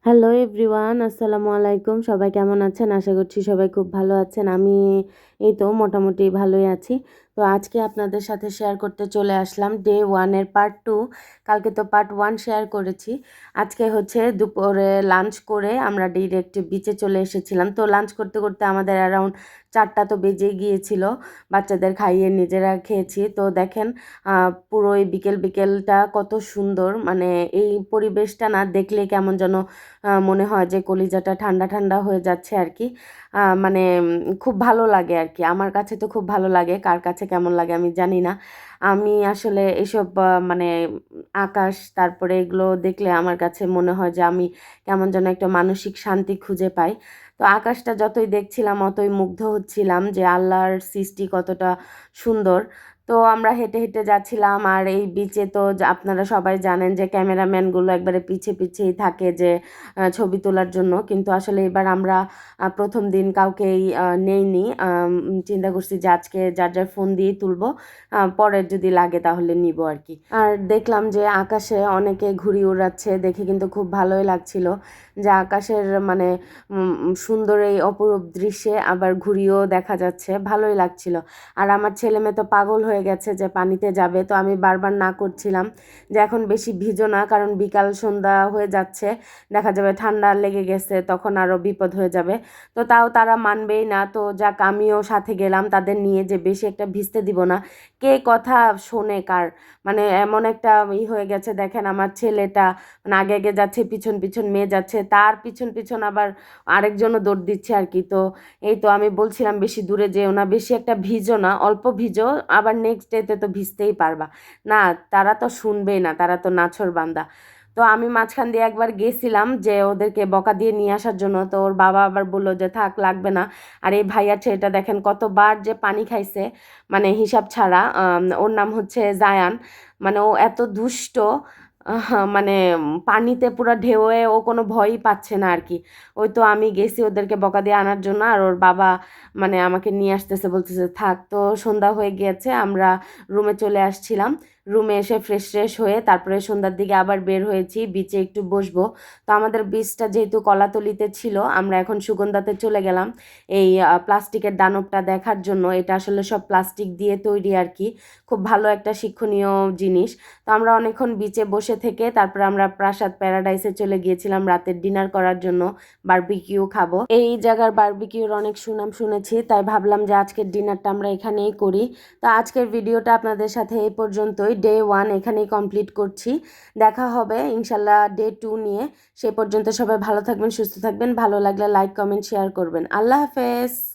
Hello everyone, আসসালামু আলাইকুম। সবাই কেমন আছেন? আশা করছি সবাই খুব ভালো আছেন। আমি এই তো মোটামুটি ভালোই আছি। তো আজকে আপনাদের সাথে শেয়ার করতে চলে আসলাম ডে 1 এর পার্ট 2। কালকে তো পার্ট 1 শেয়ার করেছি। আজকে হচ্ছে দুপুরে লাঞ্চ করে আমরা ডিরেক্ট বিচে চলে এসেছিলাম। তো লাঞ্চ করতে করতে আমাদের অ্যারাউন্ড 4টা তো বেজেই গিয়েছিল। বাচ্চাদের খাইয়ে নিজেরা খেয়েছি। তো দেখেন পুরো এই বিকেলটা কত সুন্দর। মানে এই পরিবেশটা না দেখলে কেমন যেন মনে হয় যে কলিজাটা ঠান্ডা ঠান্ডা হয়ে যাচ্ছে আর কি। মানে খুব ভালো লাগে আর কি। আমার কাছে তো খুব ভালো লাগে, কার কাছে কেমন লাগে আমি জানি না। আমি আসলে এসব মানে আকাশ তারপরে এগুলো দেখলে আমার কাছে মনে হয় যে আমি কেমন যেন একটা মানসিক শান্তি খুঁজে পাই। তো আকাশটা যতই দেখছিলাম অতই মুগ্ধ হচ্ছিলাম যে আল্লাহর সৃষ্টি কতটা সুন্দর। তো আমরা হেঁটে হেঁটে যাচ্ছিলাম, আর এই বিচে তো আপনারা সবাই জানেন যে ক্যামেরাম্যানগুলো একবারে পিছেই থাকে যে ছবি তোলার জন্য। কিন্তু আসলে এবার আমরা প্রথম দিন কাউকেই নেইনি। চিন্তা করছি যে আজকে যার যার ফোন দিয়েই তুলবো, পরে যদি লাগে তাহলে নিব আর কি। আর দেখলাম যে আকাশে অনেকে ঘুড়ি উড়াচ্ছে, দেখে কিন্তু খুব ভালোই লাগছিল যে আকাশের মানে সুন্দর এই অপরূপ দৃশ্যে আবার ঘুড়িও দেখা যাচ্ছে, ভালোই লাগছিল। আর আমার ছেলে মেয়ে তো পাগল হয়ে গেছে যে পানিতে যাবে। তো আমি বারবার না করছিলাম যে এখন বেশি ভিজো না, কারণ বিকাল সন্ধ্যা হয়ে যাচ্ছে, দেখা যাবে ঠান্ডা লেগে গেছে, তখন আরও বিপদ হয়ে যাবে। তো তাও তারা মানবেই না। তো যাক, আমিও সাথে গেলাম তাদের নিয়ে, যে বেশি একটা ভিজতে দিব না। কে কথা শোনে কার? মানে এমন একটা হয়ে গেছে। দেখেন আমার ছেলেটা মানে আগে আগে যাচ্ছে, পিছন পিছন মেয়ে যাচ্ছে, তার পিছন পিছন আবার আরেকজনও দৌড় দিচ্ছে আর কি। তো এই তো আমি বলছিলাম বেশি দূরে যেও না, বেশি একটা ভিজো না, অল্প ভিজো, আবার নেক্সট ডেতে তো ভিজতেই পারবা। না, তারা তো শুনবেই না, তারা তো নাছোড়বান্দা। তো আমি মাঝখান দিয়ে একবার গেছিলাম যে ওদেরকে বকা দিয়ে নিয়ে আসার জন্য। তো ওর বাবা আবার বললো যে থাক, লাগবে না। আর এই ভাইয়ার ছেলেটা দেখেন কতবার যে পানি খাইছে, মানে হিসাব ছাড়া। ওর নাম হচ্ছে জায়ান। মানে ও এত দুষ্ট, মানে পানিতে পুরো ঢেউয়ে ও কোনো ভয়ই পাচ্ছে না আর কি। ওই তো আমি গেছি ওদেরকে বকা দিয়ে আনার জন্য, আর ওর বাবা মানে আমাকে নিয়ে আসতেছে, বলতেছে থাক। তো সন্ধ্যা হয়ে গিয়েছে, আমরা রুমে চলে আসছিলাম। রুমে এসে ফ্রেশ হয়ে তারপরে সন্ধ্যার দিকে আবার বের হয়েছি বিচে একটু বসবো। তো আমাদের বিচটা যেহেতু কলাতলিতে ছিল, আমরা এখন সুগন্ধাতে চলে গেলাম এই প্লাস্টিকের দানবটা দেখার জন্য। এটা আসলে সব প্লাস্টিক দিয়ে তৈরি আর কি। খুব ভালো একটা শিক্ষণীয় জিনিস। তো আমরা অনেকক্ষণ বিচে বসে থেকে তারপরে আমরা প্রাসাদ প্যারাডাইসে চলে গিয়েছিলাম রাতের ডিনার করার জন্য, বারবিকিউ খাবো। এই জায়গার বারবিকিউর অনেক সুনাম শুনেছি, তাই ভাবলাম যে আজকের ডিনারটা আমরা এখানেই করি। তো আজকের ভিডিওটা আপনাদের সাথে এই পর্যন্তই। ডে 1 এখানেই কমপ্লিট করছি। দেখা হবে ইনশাল্লাহ ডে 2 নিয়ে। সে পর্যন্ত সবাই ভালো থাকবেন, সুস্থ থাকবেন। ভালো লাগলে লাইক কমেন্ট শেয়ার করবেন। আল্লাহ হাফেজ।